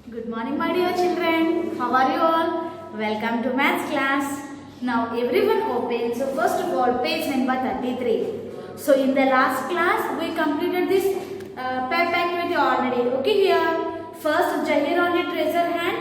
Good morning, my dear children. How are you all? Welcome to maths class. Now everyone open. So first of all, page number 33. So in the last class, we completed this pair activity already. Okay, here first Jahir on it raise her hand.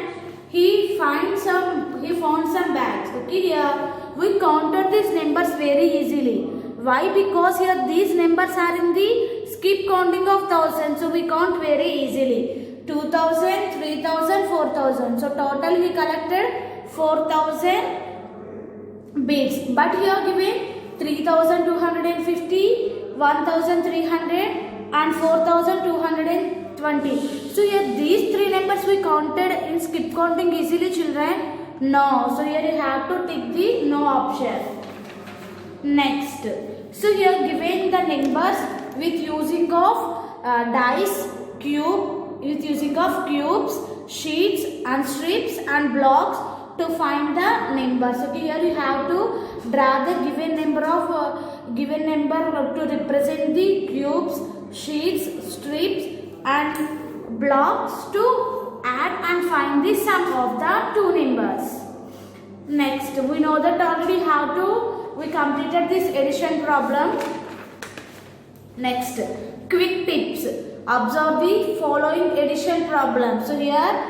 He found some bags. Okay, here we counted these numbers very easily. Why? Because here these numbers are in the skip counting of thousand. So we count very easily. 2000, 3000, 4000. So total he collected 4000 beads. But here given 3250, 1300 and 4220. So here these three numbers we counted in skip counting easily, children. No. So here you have to tick the no option. Next. So here given the numbers with using of dice, cubes, sheets and strips and blocks to find the numbers. Okay, here you have to draw the given number to represent the cubes, sheets, strips and blocks to add and find the sum of the two numbers. Next, we know that already we completed this addition problem. Next, quick tips. Observe the following addition problem. So here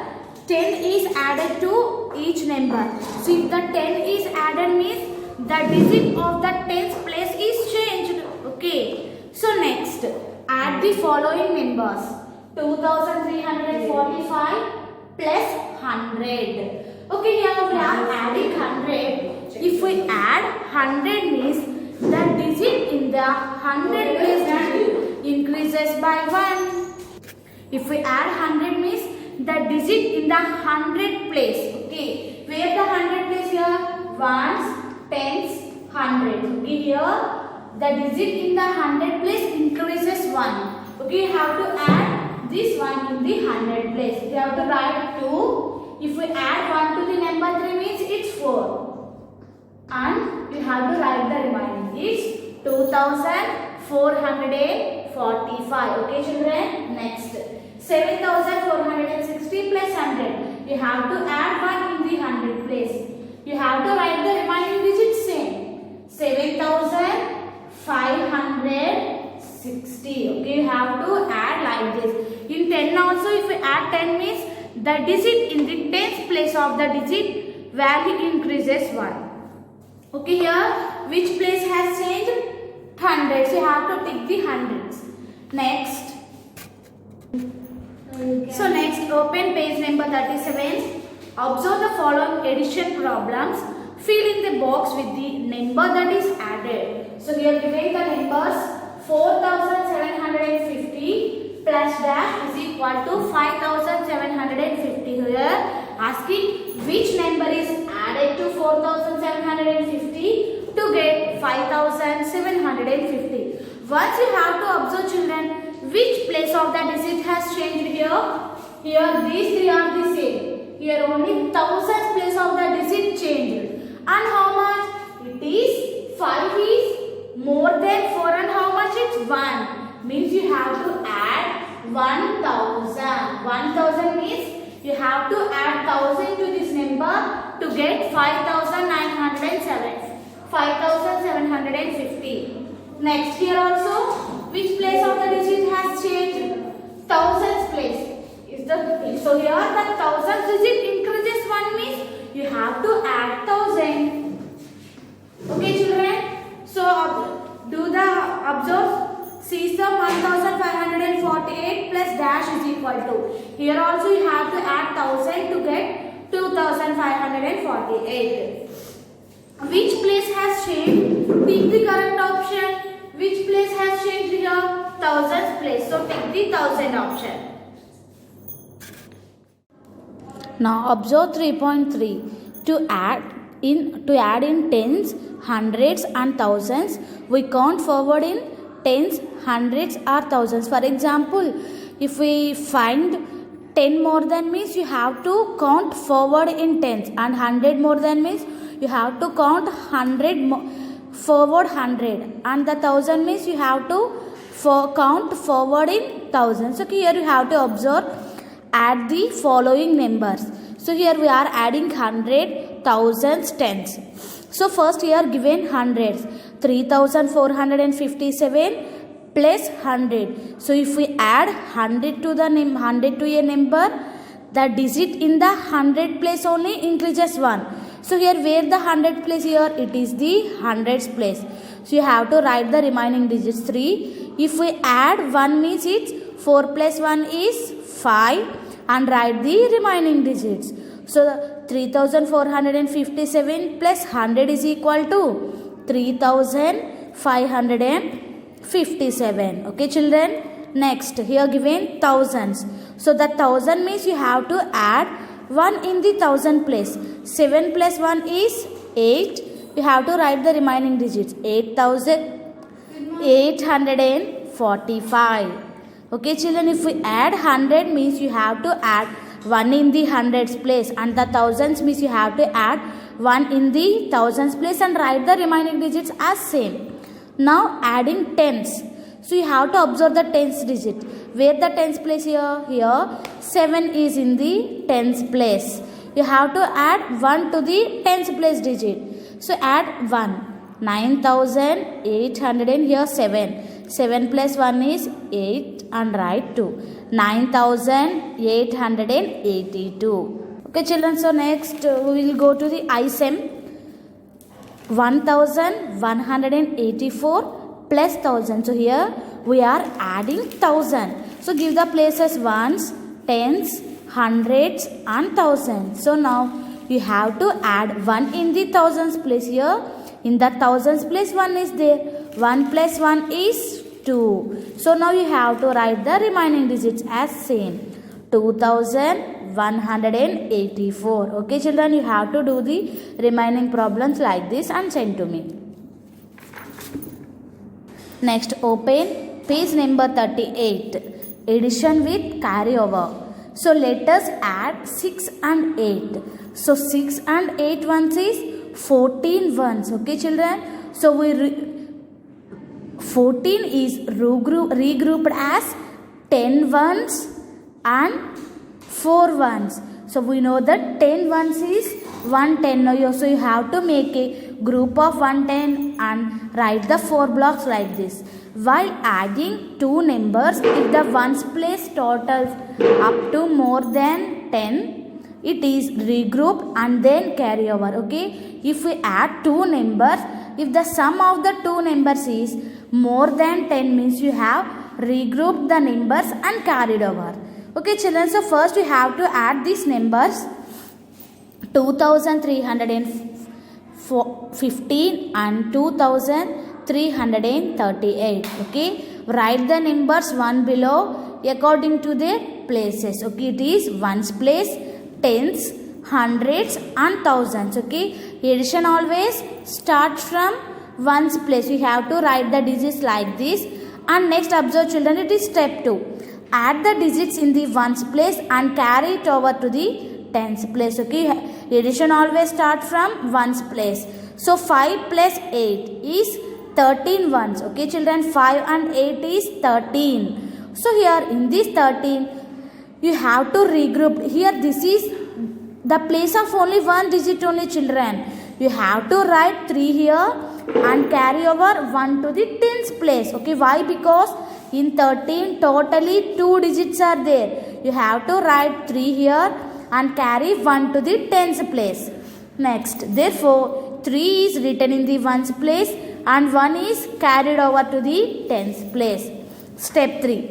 10 is added to each number. So if the 10 is added means the digit of the tens place is changed. Okay. So next, add the following numbers. 2345 plus 100. Okay, here we are adding 100. If we add 100 means the digit in the 100 place increases by 1. If we add 100 means the digit in the 100 place. Okay, where the 100 place here? Ones, tens, 100. Okay, here the digit in the 100 place increases 1. Okay, you have to add this one in the 100 place. You have to write 2. If we add 1 to the number 3 means it's 4. And you have to write the remaining. It's 2445. Okay, children. Next, 7460 plus 100. You have to add 1 in the 100 place. You have to write the remaining digits same. 7560. Okay, you have to add like this. In 10 also, if we add 10 means the digit in the tens place of the digit value increases 1. Okay, here which place has changed? Hundreds. You have to tick the hundreds. Next. So next, open page number 37. Observe the following addition problems. Fill in the box with the number that is added. So here given the numbers 4750 plus dash is equal to 5750. Here asking which number is added to 4750 to get 5750. Once you have to observe, children, which place of the digit has changed here? Here these three are the same. Here only thousands place of the digit changed. And how much? It is 5 is more than 4 and how much? It's 1. Means you have to add 1000. 1000 means you have to add 1000 to this number to get 5750. Next, here also, which place of the digit has changed? Thousands place. So here the thousands digit increases 1 means you have to add 1000. Okay, children. So observe. See sum 1548 plus dash is equal to. Here also you have to add 1000 to get 2548. Which place has changed? Pick the correct option. Which place has changed here? Thousands place. So take the 1000 option. Now observe 3.3. To add in tens, hundreds and thousands, we count forward in tens, hundreds or thousands. For example, if we find 10 more than means you have to count forward in tens, and 100 more than means you have to count 100 forward 100, and the 1000 means you have to count forward in thousands. Okay, here you have to observe add the following numbers. So here we are adding 100, thousands, tens. So first here given hundreds, 3457 plus 100. So if we add 100 to the 100 to a number, the digit in the 100 place only increases 1. So here where the 100 place, here it is the hundreds place. So you have to write the remaining digits 3. If we add 1 means it's 4 plus 1 is 5 and write the remaining digits. So 3457 plus 100 is equal to 3557. Okay children. Next here given thousands. So the 1000 means you have to add 1 in the 1000 place. 7 plus 1 is 8. You have to write the remaining digits. 8845. Okay children, if we add 100 means you have to add 1 in the hundreds place, and the thousands means you have to add 1 in the thousands place and write the remaining digits as same. Now adding tens. So you have to observe the tens digit. Where the tens place here? Here 7 is in the tens place. You have to add 1 to the tens place digit. So add 1. 9800 and here 7. 7 plus 1 is 8 and write 2. 9882. Okay children, so next we will go to the ISEM. 1184 plus 1000. So here we are adding 1000. So give the places ones, tens, hundreds and thousands. So now you have to add 1 in the thousands place here. In the thousands place 1 is there. 1 plus 1 is 2. So now you have to write the remaining digits as same. 2184. Okay children, you have to do the remaining problems like this and send to me. Next open page number 38. Addition with carryover. So let us add 6 and 8. So 6 and 8 ones is 14 ones. Okay children. So 14 is regrouped as 10 ones and 4 ones. So we know that 10 ones is 110. So you have to make a group of 110 and write the 4 blocks like this. While adding 2 numbers, if the ones place totals up to more than 10, it is regrouped and then carry over. Okay. If we add 2 numbers, if the sum of the 2 numbers is more than 10 means you have regrouped the numbers and carried over. Okay children, so first we have to add these numbers. 2315 and 2338. Okay, write the numbers one below according to their places. Okay, it is ones place, tens, hundreds and thousands. Okay, addition always start from ones place. You have to write the digits like this. And next observe children, it is step 2. Add the digits in the ones place and carry it over to the tens place. Okay, addition always start from ones place. So 5 plus 8 is 13 ones. Okay children, 5 and 8 is 13. So here in this 13 you have to regroup. Here this is the place of only one digit only children. You have to write 3 here and carry over 1 to the tens place. Okay, why? Because in 13 totally 2 digits are there. You have to write 3 here and carry 1 to the tens place. Next, therefore 3 is written in the ones place and 1 is carried over to the tens place. Step 3.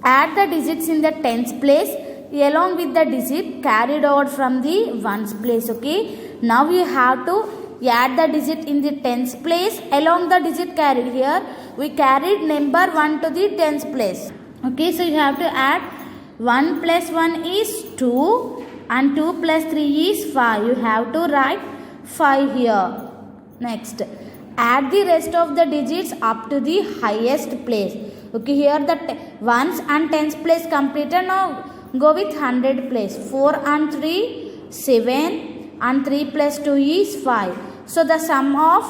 Add the digits in the tens place along with the digit carried over from the ones place. Okay, now you have to add the digit in the tens place along the digit carried. Here we carried number 1 to the tens place. Okay, so you have to add 1 plus 1 is 2 and 2 plus 3 is 5. You have to write 5 here. Next, add the rest of the digits up to the highest place. Okay, here the ones and tens place completed. Now go with 100 place. 4 and 3, 7 and 3 plus 2 is 5. So the sum of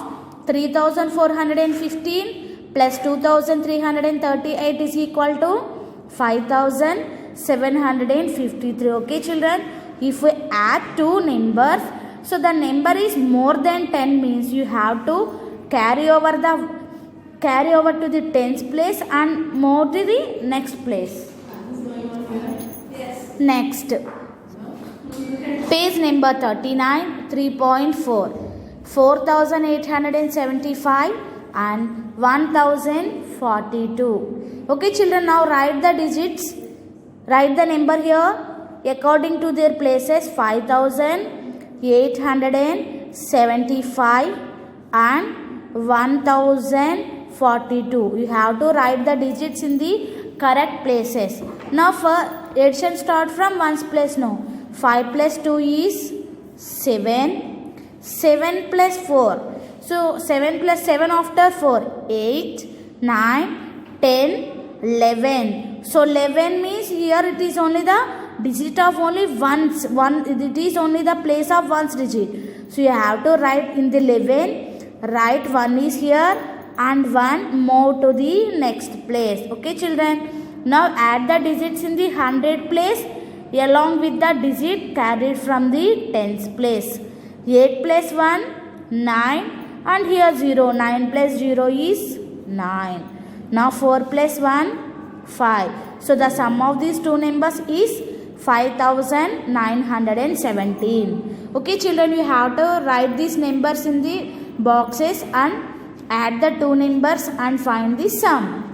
3415 plus 2338 is equal to 5000. 753. Okay children, if we add two numbers, so the number is more than 10 means you have to carry over to the tens place and move to the next place. Next, page number 39, 3.4, 4875 and 1042. Okay children, now write the digits. Write the number here according to their places. 5875 and 1042. You have to write the digits in the correct places. Now for addition, start from ones place now. 5 plus 2 is 7. 7 plus 4. So 7 plus 7 after 4. 8, 9, 10, 11. So 11 means here it is only the digit of only ones. It is only the place of ones digit. So you have to write in the 11. Write 1 is here and 1 move to the next place. Okay children. Now add the digits in the 100 place along with the digit carried from the tens place. 8 plus 1, 9 and here 0. 9 plus 0 is 9. Now 4 plus 1, 5. So the sum of these two numbers is 5917. Okay children, you have to write these numbers in the boxes and add the two numbers and find the sum.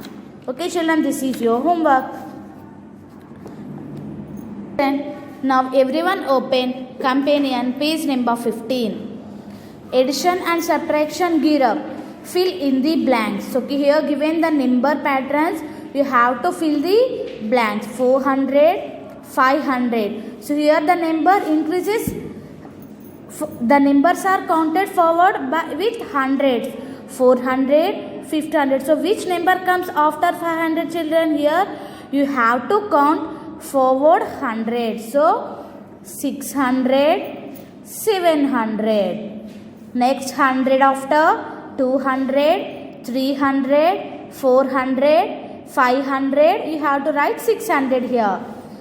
Okay children, this is your homework. Now everyone open companion page number 15. Addition and subtraction gear up. Fill in the blanks. So here given the number patterns, you have to fill the blanks. 400, 500. So here the number increases. The numbers are counted forward with hundreds. 400, 500. So which number comes after 500 children? Here you have to count forward 100. So 600, 700. Next 100 after 200, 300, 400, 500. You have to write 600 here.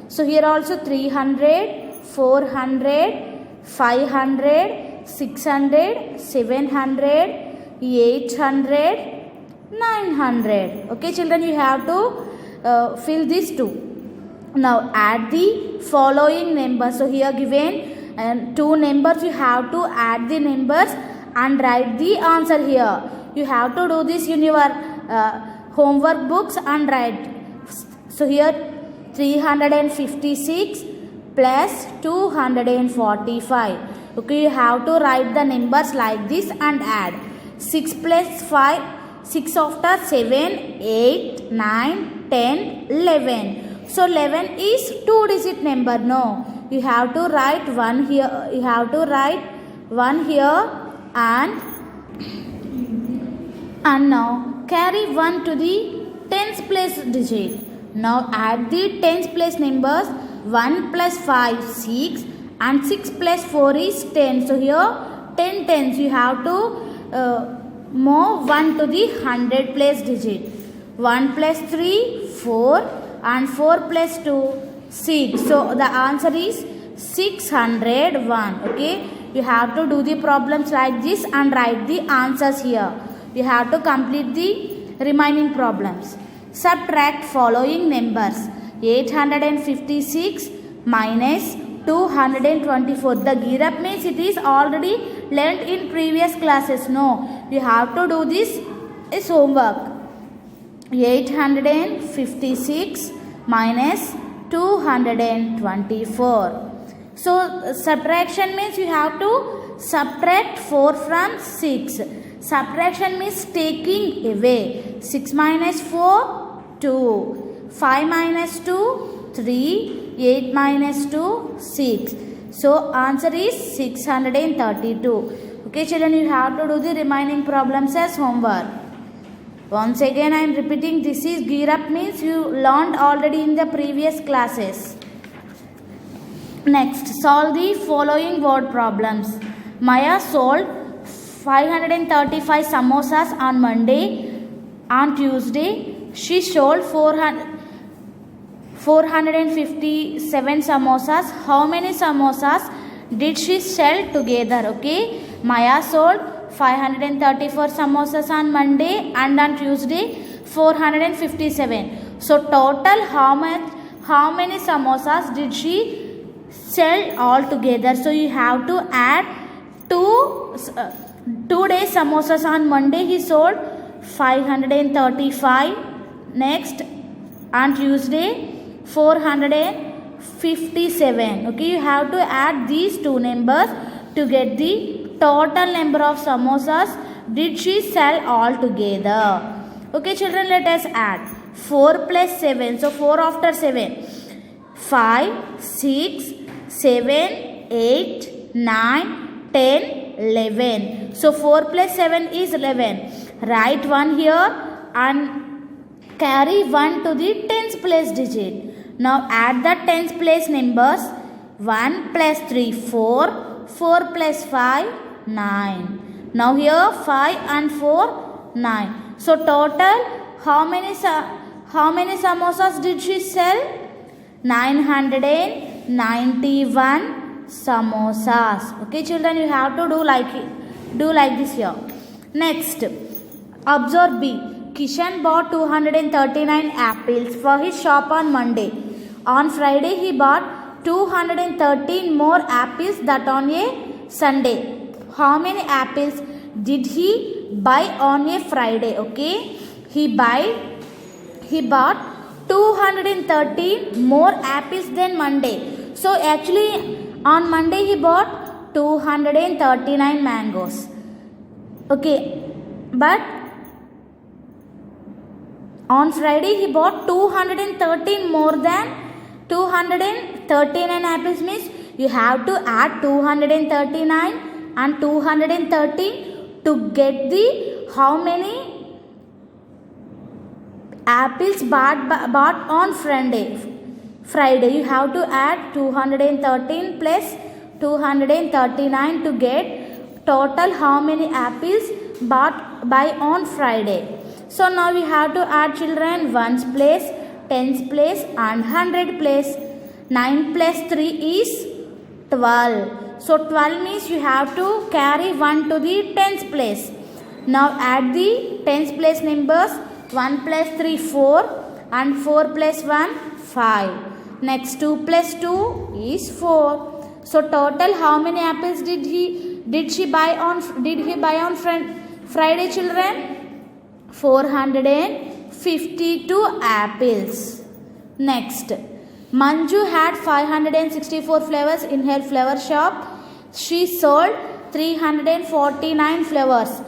So here also 300, 400, 500, 600, 700, 800, 900. Okay children, you have to fill these two. Now add the following numbers. So here given two numbers, you have to add the numbers and write the answer here. You have to do this in your homework books and write. So here 356 plus 245. Okay, you have to write the numbers like this and add. 6 plus 5, 6 after 7, 8, 9, 10, 11. So 11 is 2-digit number. No, you have to write 1 here. You have to write 1 here and now carry 1 to the tens place digit. Now add the tens place numbers. 1 plus 5, 6 and 6 plus 4 is 10. So here 10 tens. You have to move 1 to the 100 place digit. 1 plus 3, 4 and 4 plus 2, 6. So the answer is 601. Okay, you have to do the problems like this and write the answers here. You have to complete the remaining problems. Subtract following numbers. 856 minus 224. The gear up means it is already learnt in previous classes. No, you have to do this is homework. 856 minus 224. So subtraction means you have to subtract 4 from 6. Subtraction means taking away. 6 minus 4, 2. 5 minus 2, 3. 8 minus 2, 6. So answer is 632. Okay children, you have to do the remaining problems as homework. Once again I am repeating, this is gear up means you learned already in the previous classes. Next, solve the following word problems. Maya sold 535 samosas on Monday. On Tuesday, she sold 457 samosas. How many samosas did she sell together? Okay, Maya sold 534 samosas on Monday and on Tuesday 457. So total how many samosas did she sell all together? So you have to add 2 days samosas. On Monday he sold 535. Next on Tuesday 457. Okay, you have to add these two numbers to get the total number of samosas did she sell all together. Okay children, let us add 4 plus 7. So 4 after 7, 5, 6, 7, 8, 9, 10, 11. So 4 plus 7 is 11. Write 1 here and carry 1 to the tens place digit. Now add the tens place numbers. 1 plus 3, 4. 4 plus 5, 9. Now here 5 and 4, 9. So total how many samosas did she sell? 991 samosas. Okay children, you have to do like this here. Next, observe B. Kishan bought 239 apples for his shop on Monday. On Friday he bought 213 more apples that on a Sunday. How many apples did he buy on a Friday? Okay, he bought 213 more apples than Monday. So actually on Monday he bought 239 mangoes. Okay, but on Friday he bought 213 more than 239 apples. Means you have to add 239 and 213 to get the how many apples bought on Friday. You have to add 213 plus 239 to get total how many apples bought by on Friday. So now we have to add children ones place, tens place and 100 place. 9 plus 3 is 12. So 12 means you have to carry 1 to the tens place. Now add the tens place numbers. 1 plus 3, 4 and 4 plus 1, 5. Next 2 plus 2 is 4. So total how many apples did he buy on Friday children? 452 apples. Next, Manju had 564 flowers in her flower shop. She sold 349 flowers.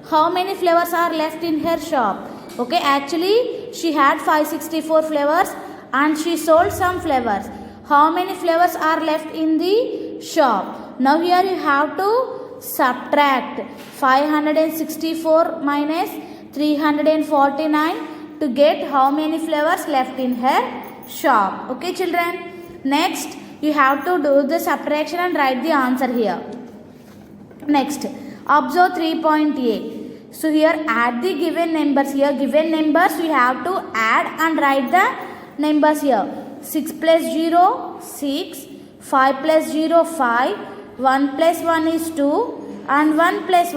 How many flowers are left in her shop? Okay, actually she had 564 flowers and she sold some flowers. How many flowers are left in the shop? Now here you have to subtract 564 minus 349 to get how many flowers left in her shop. Okay children. Next you have to do the subtraction and write the answer here. Next, observe 3.a. So here add the given numbers. Here given numbers you have to add and write the numbers here. 6 plus 0, 6. 5 plus 0, 5. 1 plus 1 is 2. And 1 plus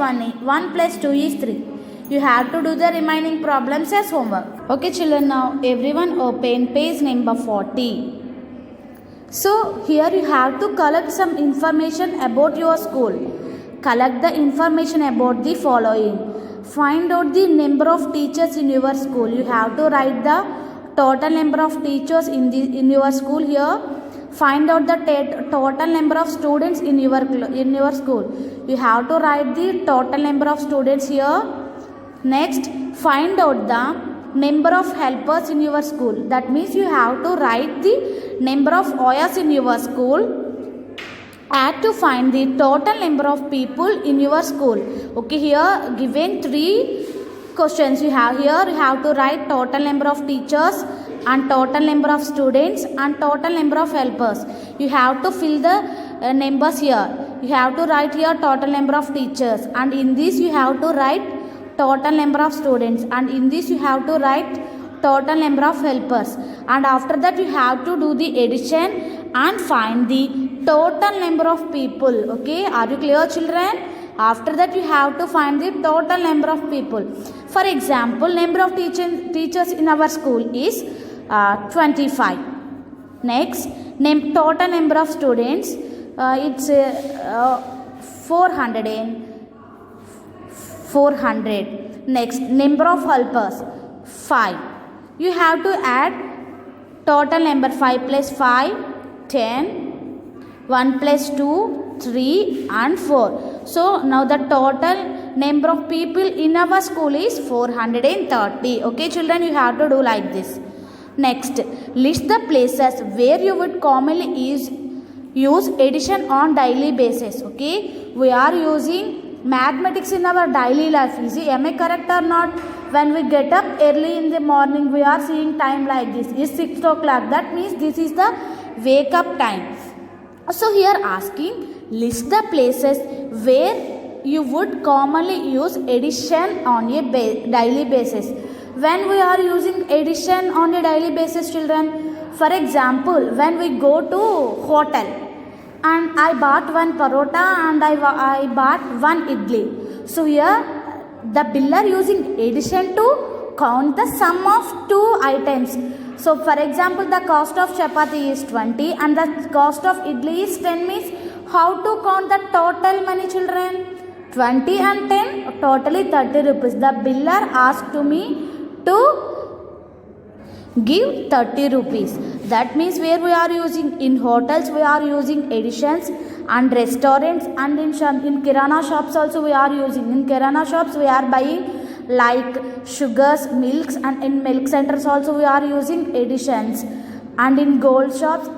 2 is 3. You have to do the remaining problems as homework. Okay children, now everyone open page number 40. So here you have to collect some information about your school. Collect the information about the following. Find out the number of teachers in your school. You have to write the total number of teachers in your school here. Find out the total number of students in your school. You have to write the total number of students here. Next, find out the number of helpers in your school. That means you have to write the number of OYAs in your school. Add to find the total number of people in your school. Okay, here given 3 questions you have here. You have to write total number of teachers and total number of students and total number of helpers. You have to fill the numbers here. You have to write here total number of teachers, and in this you have to write total number of students, and in this you have to write total number of helpers, and after that you have to do the addition and find the total number of people. Okay, are you clear, children? After that you have to find the total number of people. For example, number of teachers in our school is 25. Next, total number of students, it's 400. Next, number of helpers 5. You have to add total number 5 plus 5 10, 1 plus 2 3 and 4. So now the total number of people in our school is 430. Okay, children, you have to do like this. Next, list the places where you would commonly use addition on daily basis. Okay, we are using mathematics in our daily life. Is it, am I correct or not? When we get up early in the morning, we are seeing time like this. Is 6 o'clock. That means this is the wake up time. So here asking, list the places where you would commonly use addition on a daily basis. When we are using addition on a daily basis, children, for example, when we go to hotel and I bought one parota and I bought one idli. So here the biller using addition to count the sum of two items. So for example, the cost of chapati is 20 and the cost of idli is 10 means how to count the total money, children? 20 and 10, totally 30 rupees. The biller asked to me to give 30 rupees. That means where we are using, in hotels we are using additions, and restaurants and in kirana shops also we are using. In kirana shops we are buying like sugars, milks, and in milk centers also we are using additions, and in gold shops,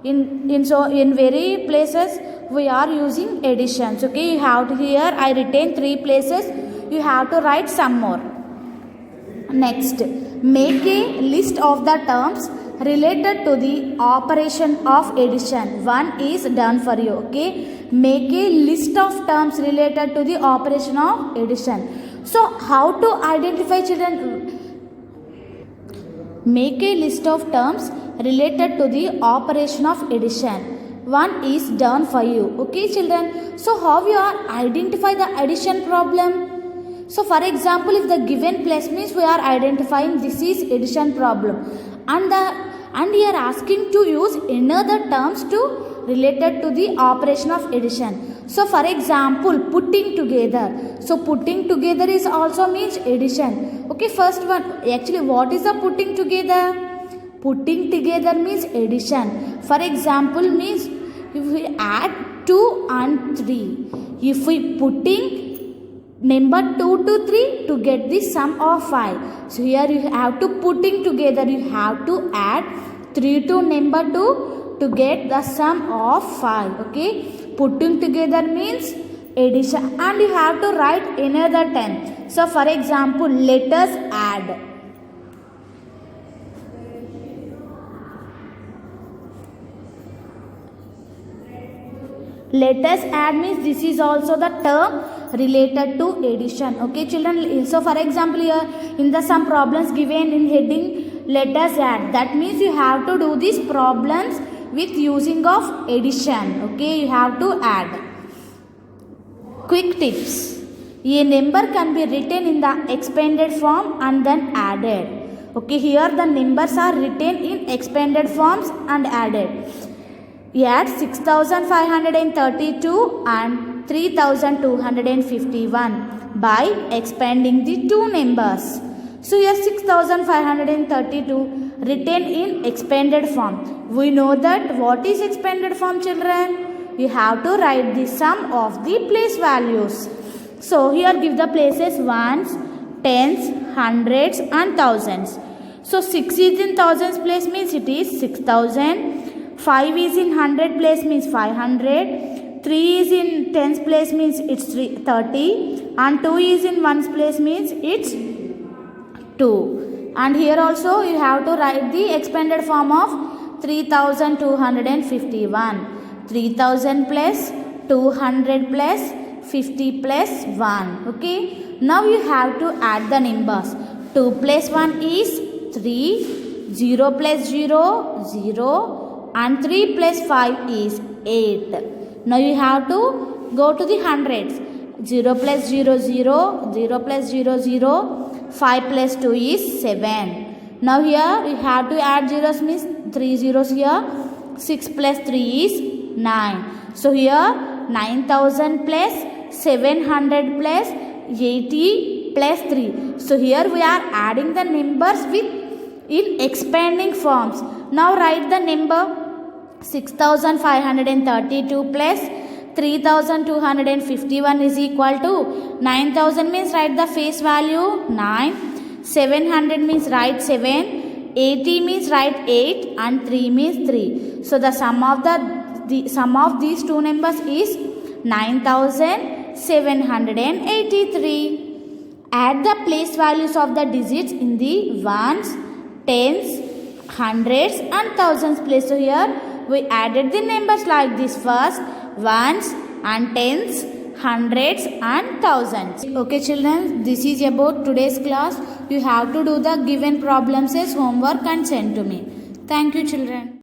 in very places we are using additions. Okay, you have to, here I retain 3 places, you have to write some more. Next, make a list of the terms related to the operation of addition. One is done for you. Okay, make a list of terms related to the operation of addition. So how to identify, children? Make a list of terms related to the operation of addition. One is done for you. Okay, children, so how you are identify the addition problem? So for example, if the given place means we are identifying this is addition problem, and we are asking to use another terms to related to the operation of addition. So for example, putting together. So putting together is also means addition. Okay, first one, actually what is the putting together? Putting together means addition. For example, means if we add 2 and 3, if we putting number 2 to 3 to get the sum of 5. So here you have to putting together, you have to add 3 to number 2 to get the sum of 5. Okay, putting together means addition, and you have to write another 10. So for example, let us add. Let us add means this is also the term related to addition. Okay, children, so for example, here in the some problems given in heading let us add, that means you have to do these problems with using of addition. Okay, you have to add. Quick tips: a number can be written in the expanded form and then added. Okay, here the numbers are written in expanded forms and added. Add 6532 and 3251 by expanding the two numbers. So here 6532 written in expanded form. We know that what is expanded form, children? You have to write the sum of the place values. So here give the places ones, tens, hundreds and thousands. So 6 is in thousands place means it is 6000. 5 is in 100 place means 500. 3 is in tens place means it's 30. And 2 is in ones place means it's 2. And here also you have to write the expanded form of 3251. 3000 plus 200 plus 50 plus 1. Okay. Now you have to add the numbers. 2 plus 1 is 3, 0 plus 0, 0 and 3 plus 5 is 8. Now you have to go to the hundreds. 0 plus 0, 0, 0 plus 0, 0, 5 plus 2 is 7. Now here you have to add zeros, means 3 zeros here. 6 plus 3 is 9. So here 9000 plus 700 plus 80 plus 3. So here we are adding the numbers in expanding forms. Now write the number 6532 plus 3251 is equal to 9000 means write the face value 9, 700 means write 7, 80 means write 8 and 3 means 3. So the sum of the sum of these two numbers is 9783. Add the place values of the digits in the ones, tens, hundreds and thousands place. So here we added the numbers like this: first ones and tens, hundreds and thousands. Okay children, this is about today's class. You have to do the given problems as homework and send to me. Thank you children.